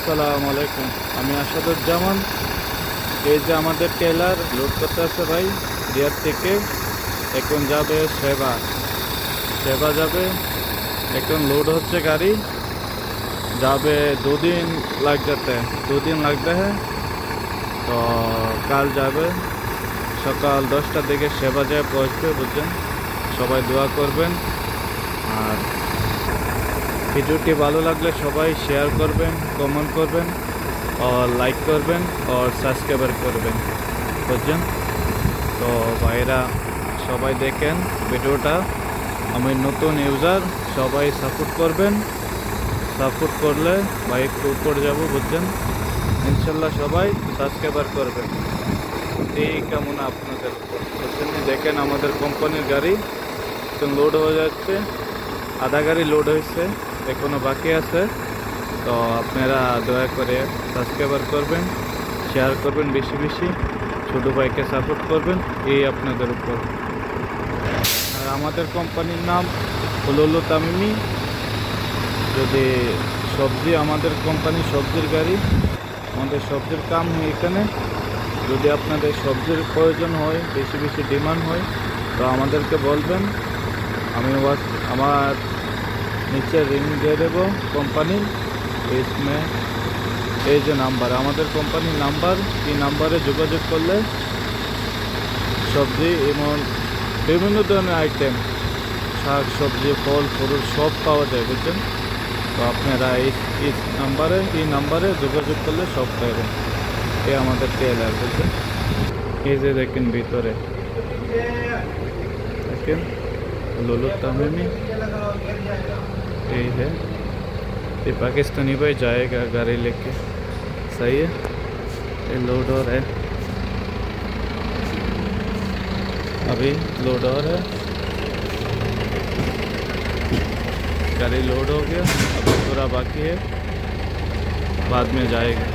আসসালামু আলাইকুম। আমি আসাদুজ্জামান। এই যে আমাদের টেলার লোড করতে আছে ভাই রিয়াদ থেকে। এখন যাবে সেবা যাবে। এখন লোড হচ্ছে গাড়ি, যাবে দুদিন লাগবে হ্যাঁ। তো কাল যাবে সকাল 10টার দিকে সেবা যায় পৌঁছবে, বুঝছেন। সবাই দোয়া করবেন, আর ভিডিওটি ভালো লাগলে সবাই শেয়ার করবেন, কমেন্ট করবেন, और লাইক করবেন, और সাবস্ক্রাইব করবেন, বুঝছেন। তো ভাইরা সবাই দেখেন ভিডিওটা। আমি নতুন ইউজার, সবাই সাপোর্ট করবেন। সাপোর্ট করলে ভাই একটু উপরে যাবো, বুঝছেন। ইনশাল্লাহ সবাই সাবস্ক্রাইব করবেন। এই কেমন আপনাদের উপর, বুঝছেন। দেখেন আমাদের কোম্পানির গাড়ি লোড হয়ে যাচ্ছে। আধা গাড়ি লোড হয়েছে, এখনো বাকি আছে। তো আপনারা দয়া করে সাবস্ক্রাইব করবেন, শেয়ার করবেন বেশি বেশি, ছোটো ভাইকে সাপোর্ট করবেন, এই আপনাদের উপর। আর আমাদের কোম্পানির নাম হুলুলু তামিমি। যদি সবজি, আমাদের কোম্পানি সবজির গাড়ি, আমাদের সবজির কাম হয় এখানে। যদি আপনাদের সবজির প্রয়োজন হয়, বেশি বেশি ডিমান্ড হয়, তো আমাদেরকে বলবেন। আমি আমার নিচে রিং দিয়ে দেবো কোম্পানির। इसमें এই যে নাম্বার, আমাদের কোম্পানির নাম্বার, এই নাম্বারে যোগাযোগ করলে সবজি এবং বিভিন্ন ধরনের আইটেম, শাক সবজি ফল ফুল সব পাওয়া যায়, বুঝছেন। তো আপনারা এই নাম্বারে যোগাযোগ করলে সব পাবেন। এই আমাদের টেলার, বুঝছেন। এই যে দেখেন ভিতরে দেখেন লুলু তামিমি। यही है, ये पाकिस्तानी भाई जाएगा गाड़ी लेके। सही है, ये लोड और है, अभी लोड और है। गाड़ी लोड हो गया, अभी थोड़ा बाकी है, बाद में जाएगा।